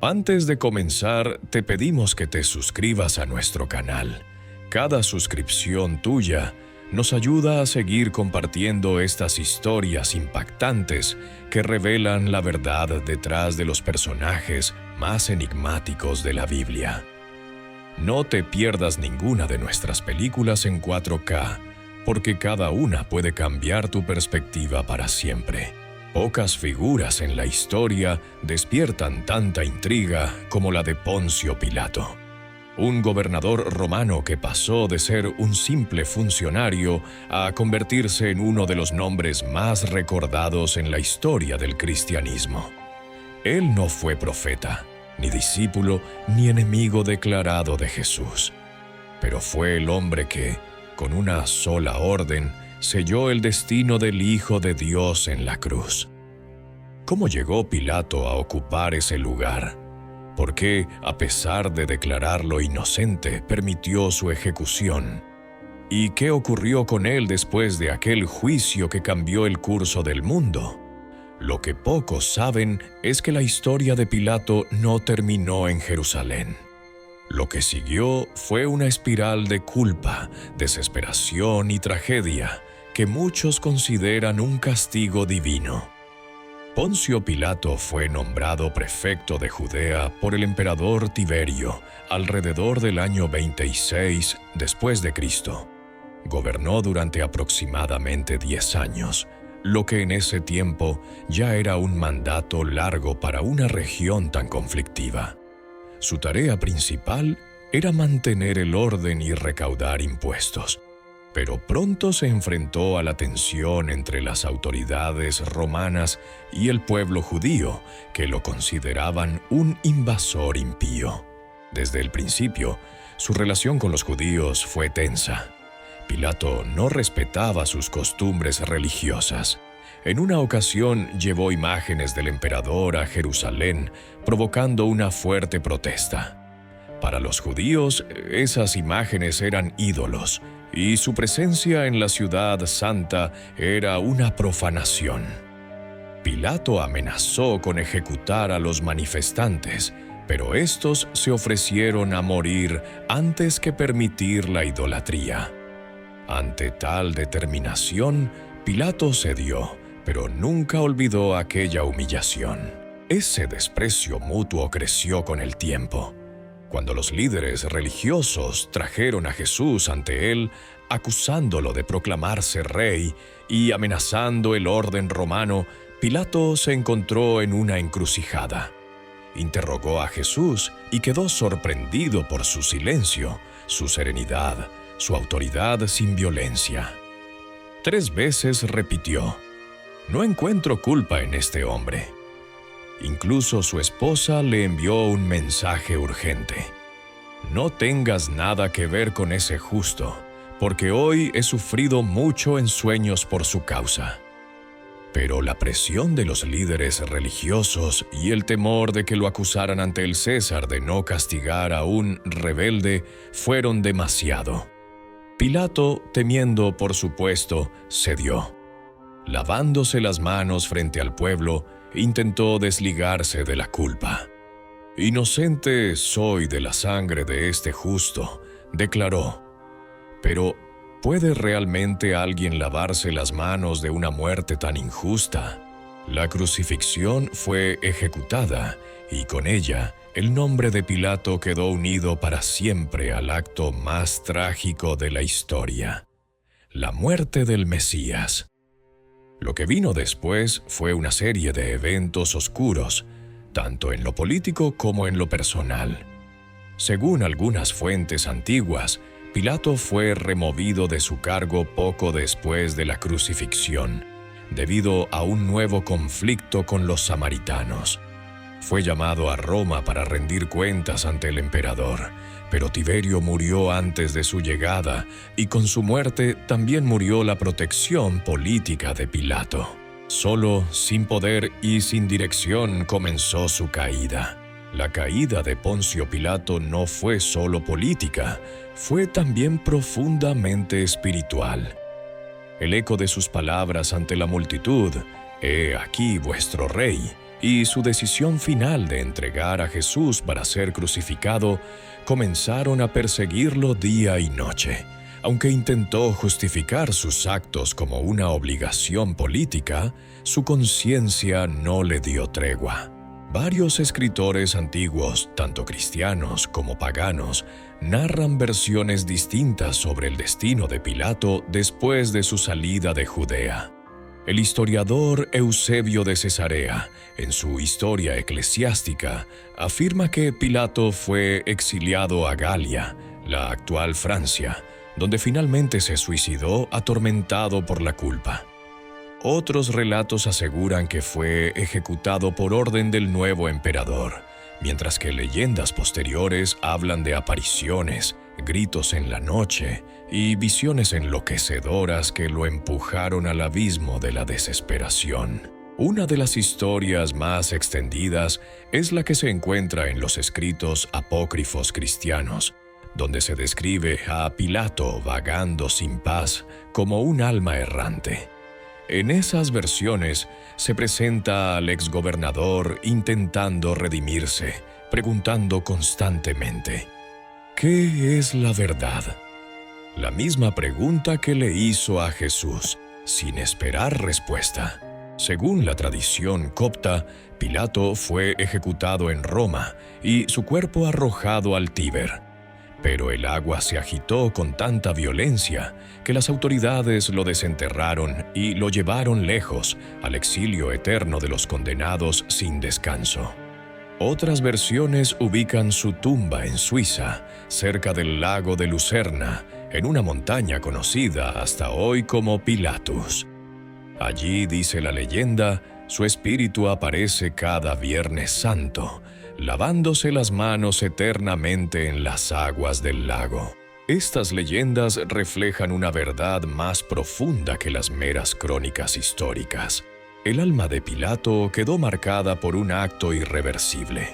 Antes de comenzar, te pedimos que te suscribas a nuestro canal. Cada suscripción tuya nos ayuda a seguir compartiendo estas historias impactantes que revelan la verdad detrás de los personajes más enigmáticos de la Biblia. No te pierdas ninguna de nuestras películas en 4K, porque cada una puede cambiar tu perspectiva para siempre. Pocas figuras en la historia despiertan tanta intriga como la de Poncio Pilato, un gobernador romano que pasó de ser un simple funcionario a convertirse en uno de los nombres más recordados en la historia del cristianismo. Él no fue profeta, ni discípulo, ni enemigo declarado de Jesús, pero fue el hombre que, con una sola orden, selló el destino del Hijo de Dios en la cruz. ¿Cómo llegó Pilato a ocupar ese lugar? ¿Por qué, a pesar de declararlo inocente, permitió su ejecución? ¿Y qué ocurrió con él después de aquel juicio que cambió el curso del mundo? Lo que pocos saben es que la historia de Pilato no terminó en Jerusalén. Lo que siguió fue una espiral de culpa, desesperación y tragedia que muchos consideran un castigo divino. Poncio Pilato fue nombrado prefecto de Judea por el emperador Tiberio alrededor del año 26 después de Cristo. Gobernó durante aproximadamente 10 años, lo que en ese tiempo ya era un mandato largo para una región tan conflictiva. Su tarea principal era mantener el orden y recaudar impuestos, pero pronto se enfrentó a la tensión entre las autoridades romanas y el pueblo judío, que lo consideraban un invasor impío. Desde el principio, su relación con los judíos fue tensa. Pilato no respetaba sus costumbres religiosas. En una ocasión llevó imágenes del emperador a Jerusalén, provocando una fuerte protesta. Para los judíos, esas imágenes eran ídolos, y su presencia en la ciudad santa era una profanación. Pilato amenazó con ejecutar a los manifestantes, pero estos se ofrecieron a morir antes que permitir la idolatría. Ante tal determinación, Pilato cedió, pero nunca olvidó aquella humillación. Ese desprecio mutuo creció con el tiempo. Cuando los líderes religiosos trajeron a Jesús ante él, acusándolo de proclamarse rey y amenazando el orden romano, Pilato se encontró en una encrucijada. Interrogó a Jesús y quedó sorprendido por su silencio, su serenidad, su autoridad sin violencia. 3 veces repitió: «No encuentro culpa en este hombre». Incluso su esposa le envió un mensaje urgente: «No tengas nada que ver con ese justo, porque hoy he sufrido mucho en sueños por su causa». Pero la presión de los líderes religiosos y el temor de que lo acusaran ante el César de no castigar a un rebelde fueron demasiado. Pilato, temiendo por supuesto, cedió. Lavándose las manos frente al pueblo, intentó desligarse de la culpa. «Inocente soy de la sangre de este justo», declaró. Pero, ¿puede realmente alguien lavarse las manos de una muerte tan injusta? La crucifixión fue ejecutada, y con ella, el nombre de Pilato quedó unido para siempre al acto más trágico de la historia: la muerte del Mesías. Lo que vino después fue una serie de eventos oscuros, tanto en lo político como en lo personal. Según algunas fuentes antiguas, Pilato fue removido de su cargo poco después de la crucifixión, debido a un nuevo conflicto con los samaritanos. Fue llamado a Roma para rendir cuentas ante el emperador, pero Tiberio murió antes de su llegada, y con su muerte también murió la protección política de Pilato. Solo, sin poder y sin dirección, comenzó su caída. La caída de Poncio Pilato no fue solo política, fue también profundamente espiritual. El eco de sus palabras ante la multitud: «He aquí vuestro rey», y su decisión final de entregar a Jesús para ser crucificado, comenzaron a perseguirlo día y noche. Aunque intentó justificar sus actos como una obligación política, su conciencia no le dio tregua. Varios escritores antiguos, tanto cristianos como paganos, narran versiones distintas sobre el destino de Pilato después de su salida de Judea. El historiador Eusebio de Cesarea, en su Historia Eclesiástica, afirma que Pilato fue exiliado a Galia, la actual Francia, donde finalmente se suicidó atormentado por la culpa. Otros relatos aseguran que fue ejecutado por orden del nuevo emperador, mientras que leyendas posteriores hablan de apariciones, gritos en la noche y visiones enloquecedoras que lo empujaron al abismo de la desesperación. Una de las historias más extendidas es la que se encuentra en los escritos apócrifos cristianos, donde se describe a Pilato vagando sin paz como un alma errante. En esas versiones se presenta al exgobernador intentando redimirse, preguntando constantemente: ¿qué es la verdad? La misma pregunta que le hizo a Jesús, sin esperar respuesta. Según la tradición copta, Pilato fue ejecutado en Roma y su cuerpo arrojado al Tíber. Pero el agua se agitó con tanta violencia que las autoridades lo desenterraron y lo llevaron lejos, al exilio eterno de los condenados sin descanso. Otras versiones ubican su tumba en Suiza, cerca del lago de Lucerna, en una montaña conocida hasta hoy como Pilatus. Allí, dice la leyenda, su espíritu aparece cada Viernes Santo, lavándose las manos eternamente en las aguas del lago. Estas leyendas reflejan una verdad más profunda que las meras crónicas históricas. El alma de Pilato quedó marcada por un acto irreversible.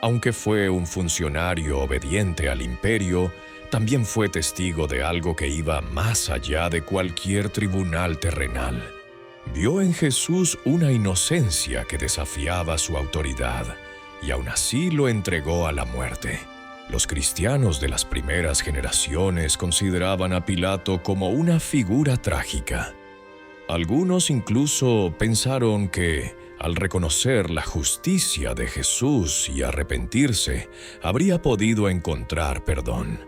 Aunque fue un funcionario obediente al imperio, también fue testigo de algo que iba más allá de cualquier tribunal terrenal. Vio en Jesús una inocencia que desafiaba su autoridad, y aún así lo entregó a la muerte. Los cristianos de las primeras generaciones consideraban a Pilato como una figura trágica. Algunos incluso pensaron que, al reconocer la justicia de Jesús y arrepentirse, habría podido encontrar perdón.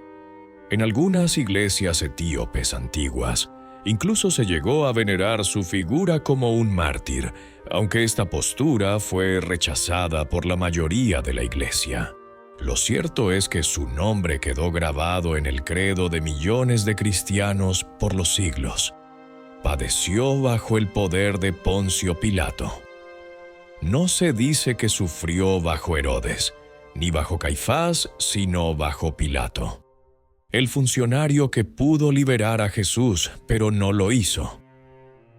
En algunas iglesias etíopes antiguas, incluso se llegó a venerar su figura como un mártir, aunque esta postura fue rechazada por la mayoría de la iglesia. Lo cierto es que su nombre quedó grabado en el credo de millones de cristianos por los siglos. Padeció bajo el poder de Poncio Pilato. No se dice que sufrió bajo Herodes, ni bajo Caifás, sino bajo Pilato, el funcionario que pudo liberar a Jesús, pero no lo hizo.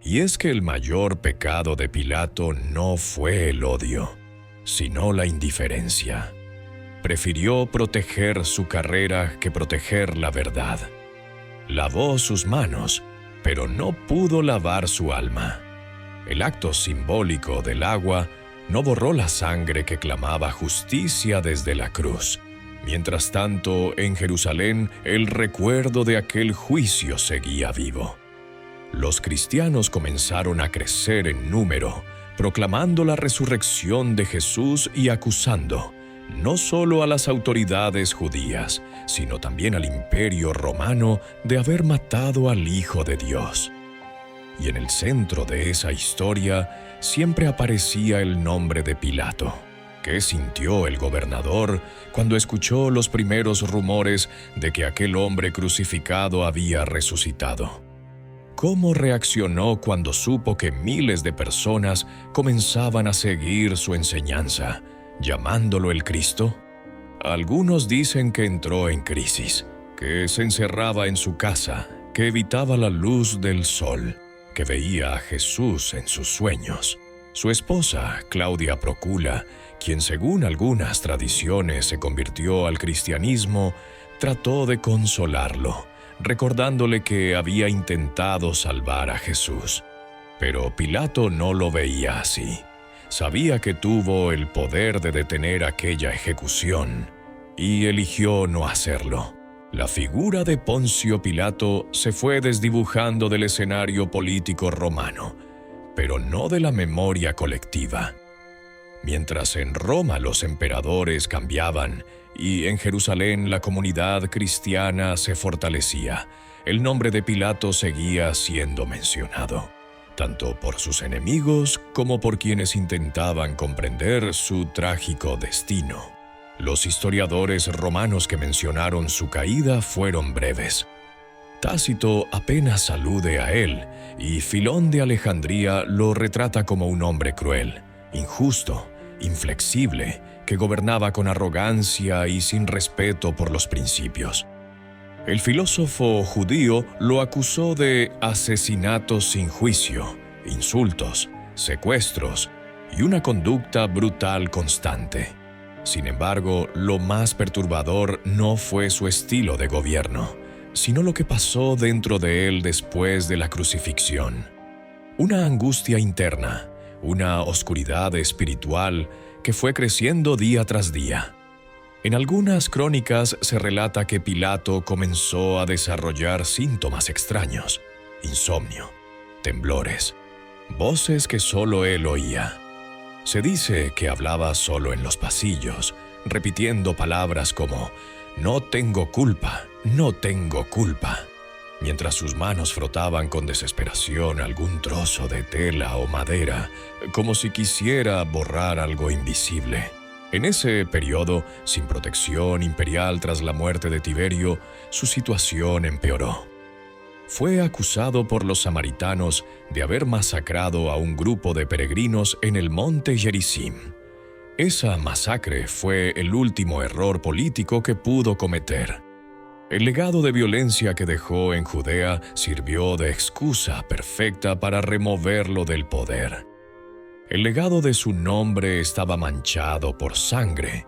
Y es que el mayor pecado de Pilato no fue el odio, sino la indiferencia. Prefirió proteger su carrera que proteger la verdad. Lavó sus manos, pero no pudo lavar su alma. El acto simbólico del agua no borró la sangre que clamaba justicia desde la cruz. Mientras tanto, en Jerusalén, el recuerdo de aquel juicio seguía vivo. Los cristianos comenzaron a crecer en número, proclamando la resurrección de Jesús y acusando, no solo a las autoridades judías, sino también al imperio romano de haber matado al Hijo de Dios. Y en el centro de esa historia siempre aparecía el nombre de Pilato. ¿Qué sintió el gobernador cuando escuchó los primeros rumores de que aquel hombre crucificado había resucitado? ¿Cómo reaccionó cuando supo que miles de personas comenzaban a seguir su enseñanza, llamándolo el Cristo? Algunos dicen que entró en crisis, que se encerraba en su casa, que evitaba la luz del sol, que veía a Jesús en sus sueños. Su esposa, Claudia Procula, quien según algunas tradiciones se convirtió al cristianismo, trató de consolarlo, recordándole que había intentado salvar a Jesús. Pero Pilato no lo veía así. sabía que tuvo el poder de detener aquella ejecución y eligió no hacerlo. La figura de Poncio Pilato se fue desdibujando del escenario político romano, pero no de la memoria colectiva. Mientras en Roma los emperadores cambiaban y en Jerusalén la comunidad cristiana se fortalecía, el nombre de Pilato seguía siendo mencionado, tanto por sus enemigos como por quienes intentaban comprender su trágico destino. Los historiadores romanos que mencionaron su caída fueron breves. Tácito apenas alude a él, y Filón de Alejandría lo retrata como un hombre cruel, injusto, inflexible, que gobernaba con arrogancia y sin respeto por los principios. El filósofo judío lo acusó de asesinatos sin juicio, insultos, secuestros y una conducta brutal constante. Sin embargo, lo más perturbador no fue su estilo de gobierno, sino lo que pasó dentro de él después de la crucifixión. Una angustia interna, una oscuridad espiritual que fue creciendo día tras día. En algunas crónicas se relata que Pilato comenzó a desarrollar síntomas extraños: insomnio, temblores, voces que solo él oía. Se dice que hablaba solo en los pasillos, repitiendo palabras como «no tengo culpa, no tengo culpa», mientras sus manos frotaban con desesperación algún trozo de tela o madera, como si quisiera borrar algo invisible. En ese periodo, sin protección imperial tras la muerte de Tiberio, su situación empeoró. Fue acusado por los samaritanos de haber masacrado a un grupo de peregrinos en el monte Gerizim. Esa masacre fue el último error político que pudo cometer. El legado de violencia que dejó en Judea sirvió de excusa perfecta para removerlo del poder. El legado de su nombre estaba manchado por sangre,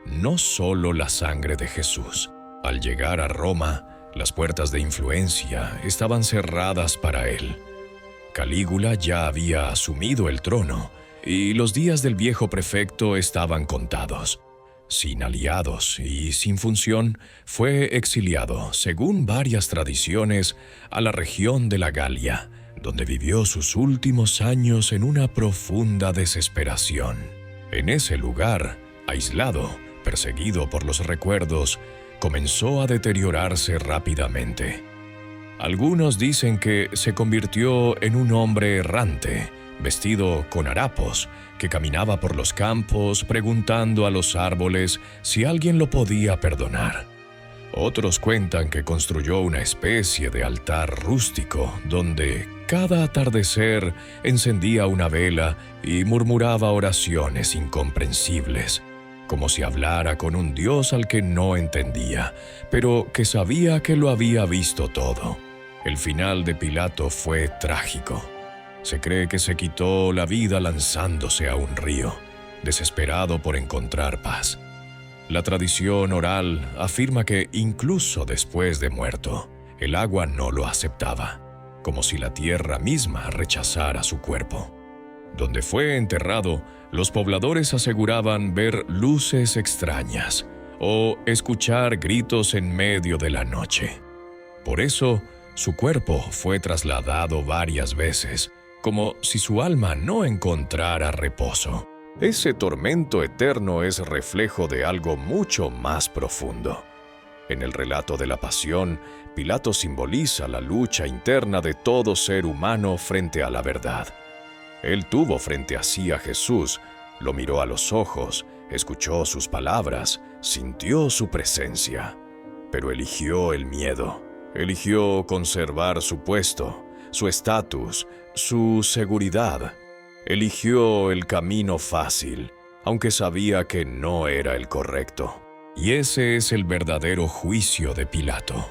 no solo la sangre de Jesús. Al llegar a Roma, las puertas de influencia estaban cerradas para él. Calígula ya había asumido el trono y los días del viejo prefecto estaban contados. Sin aliados y sin función, fue exiliado, según varias tradiciones, a la región de la Galia, donde vivió sus últimos años en una profunda desesperación. En ese lugar, aislado, perseguido por los recuerdos, comenzó a deteriorarse rápidamente. Algunos dicen que se convirtió en un hombre errante, vestido con harapos, que caminaba por los campos preguntando a los árboles si alguien lo podía perdonar. Otros cuentan que construyó una especie de altar rústico donde cada atardecer encendía una vela y murmuraba oraciones incomprensibles, como si hablara con un Dios al que no entendía, pero que sabía que lo había visto todo. El final de Pilato fue trágico. Se cree que se quitó la vida lanzándose a un río, desesperado por encontrar paz. La tradición oral afirma que incluso después de muerto, el agua no lo aceptaba, como si la tierra misma rechazara su cuerpo. Donde fue enterrado, los pobladores aseguraban ver luces extrañas o escuchar gritos en medio de la noche. Por eso, su cuerpo fue trasladado varias veces, como si su alma no encontrara reposo. Ese tormento eterno es reflejo de algo mucho más profundo. En el relato de la pasión, Pilato simboliza la lucha interna de todo ser humano frente a la verdad. Él tuvo frente a sí a Jesús, lo miró a los ojos, escuchó sus palabras, sintió su presencia, pero eligió el miedo, eligió conservar su puesto, su estatus, su seguridad. Eligió el camino fácil, aunque sabía que no era el correcto. Y ese es el verdadero juicio de Pilato.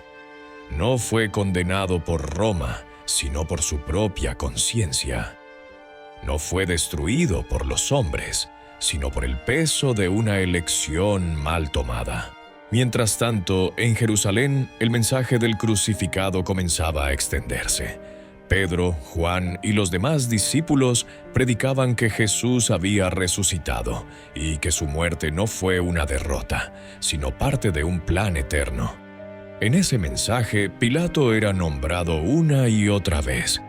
No fue condenado por Roma, sino por su propia conciencia. No fue destruido por los hombres, sino por el peso de una elección mal tomada. Mientras tanto, en Jerusalén, el mensaje del crucificado comenzaba a extenderse. Pedro, Juan y los demás discípulos predicaban que Jesús había resucitado y que su muerte no fue una derrota, sino parte de un plan eterno. En ese mensaje, Pilato era nombrado una y otra vez.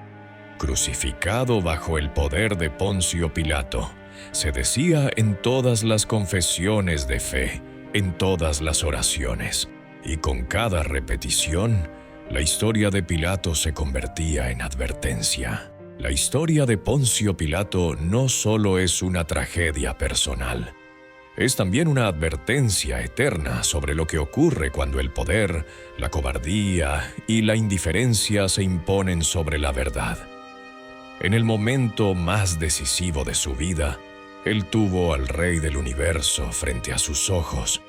Crucificado bajo el poder de Poncio Pilato, se decía en todas las confesiones de fe, en todas las oraciones, y con cada repetición, la historia de Pilato se convertía en advertencia. La historia de Poncio Pilato no solo es una tragedia personal, es también una advertencia eterna sobre lo que ocurre cuando el poder, la cobardía y la indiferencia se imponen sobre la verdad. En el momento más decisivo de su vida, él tuvo al Rey del Universo frente a sus ojos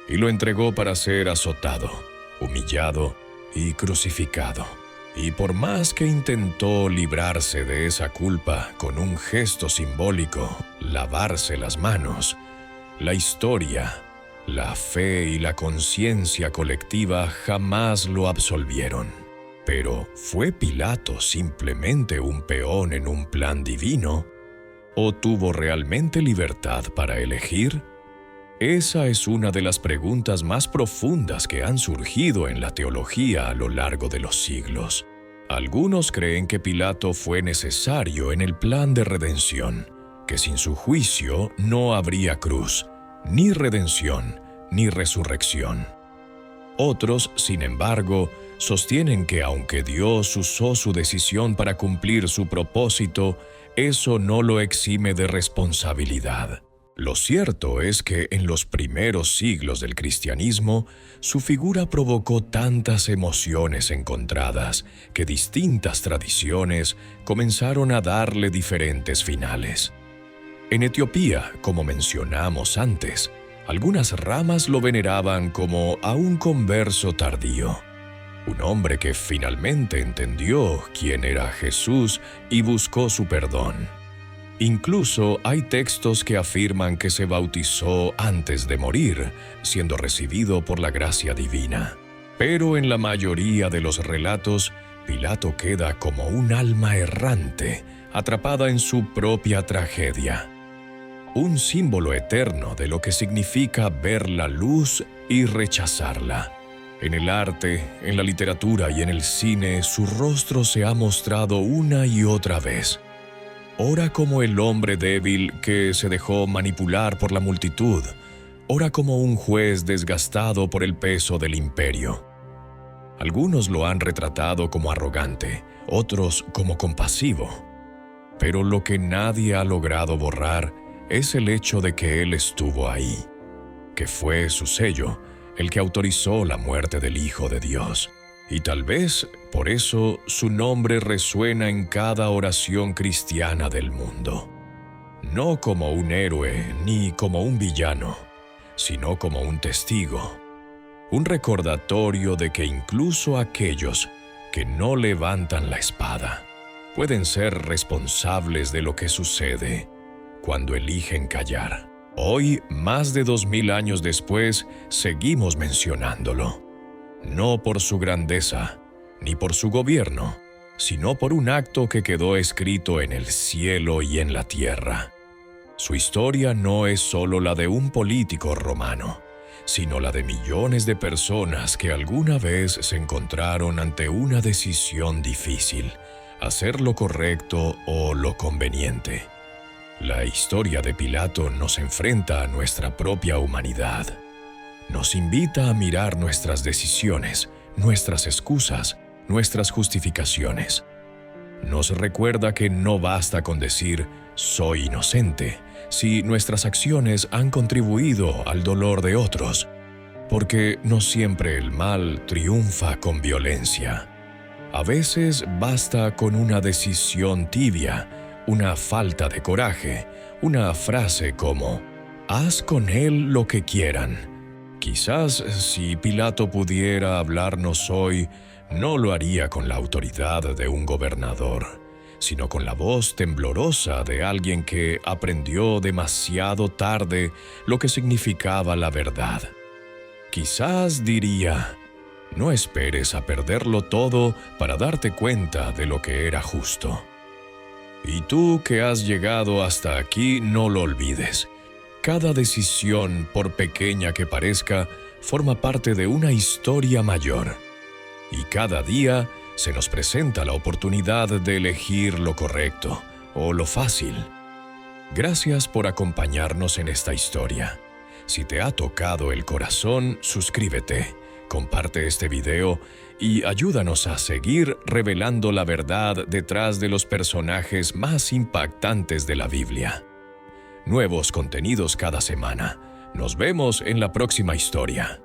y lo entregó para ser azotado, humillado y crucificado. Y por más que intentó librarse de esa culpa con un gesto simbólico, lavarse las manos, la historia, la fe y la conciencia colectiva jamás lo absolvieron. Pero, ¿fue Pilato simplemente un peón en un plan divino? ¿O tuvo realmente libertad para elegir? Esa es una de las preguntas más profundas que han surgido en la teología a lo largo de los siglos. Algunos creen que Pilato fue necesario en el plan de redención, que sin su juicio no habría cruz, ni redención, ni resurrección. Otros, sin embargo, sostienen que aunque Dios usó su decisión para cumplir su propósito, eso no lo exime de responsabilidad. Lo cierto es que en los primeros siglos del cristianismo, su figura provocó tantas emociones encontradas que distintas tradiciones comenzaron a darle diferentes finales. En Etiopía, como mencionamos antes, algunas ramas lo veneraban como a un converso tardío, un hombre que finalmente entendió quién era Jesús y buscó su perdón. Incluso hay textos que afirman que se bautizó antes de morir, siendo recibido por la gracia divina. Pero en la mayoría de los relatos, Pilato queda como un alma errante, atrapada en su propia tragedia. Un símbolo eterno de lo que significa ver la luz y rechazarla. En el arte, en la literatura y en el cine, su rostro se ha mostrado una y otra vez. Ora como el hombre débil que se dejó manipular por la multitud, ora como un juez desgastado por el peso del imperio. Algunos lo han retratado como arrogante, otros como compasivo. Pero lo que nadie ha logrado borrar es el hecho de que él estuvo ahí, que fue su sello el que autorizó la muerte del Hijo de Dios. Y tal vez por eso su nombre resuena en cada oración cristiana del mundo. No como un héroe ni como un villano, sino como un testigo, un recordatorio de que incluso aquellos que no levantan la espada pueden ser responsables de lo que sucede cuando eligen callar. Hoy, más de 2000 años después, seguimos mencionándolo. No por su grandeza, ni por su gobierno, sino por un acto que quedó escrito en el cielo y en la tierra. Su historia no es solo la de un político romano, sino la de millones de personas que alguna vez se encontraron ante una decisión difícil, hacer lo correcto o lo conveniente. La historia de Pilato nos enfrenta a nuestra propia humanidad. Nos invita a mirar nuestras decisiones, nuestras excusas, nuestras justificaciones. Nos recuerda que no basta con decir «soy inocente» si nuestras acciones han contribuido al dolor de otros, porque no siempre el mal triunfa con violencia. A veces basta con una decisión tibia, una falta de coraje, una frase como «haz con él lo que quieran». Quizás si Pilato pudiera hablarnos hoy, no lo haría con la autoridad de un gobernador, sino con la voz temblorosa de alguien que aprendió demasiado tarde lo que significaba la verdad. Quizás diría, No esperes a perderlo todo para darte cuenta de lo que era justo. Y tú que has llegado hasta aquí, no lo olvides. Cada decisión, por pequeña que parezca, forma parte de una historia mayor. Y cada día se nos presenta la oportunidad de elegir lo correcto o lo fácil. Gracias por acompañarnos en esta historia. Si te ha tocado el corazón, suscríbete, comparte este video y ayúdanos a seguir revelando la verdad detrás de los personajes más impactantes de la Biblia. Nuevos contenidos cada semana. Nos vemos en la próxima historia.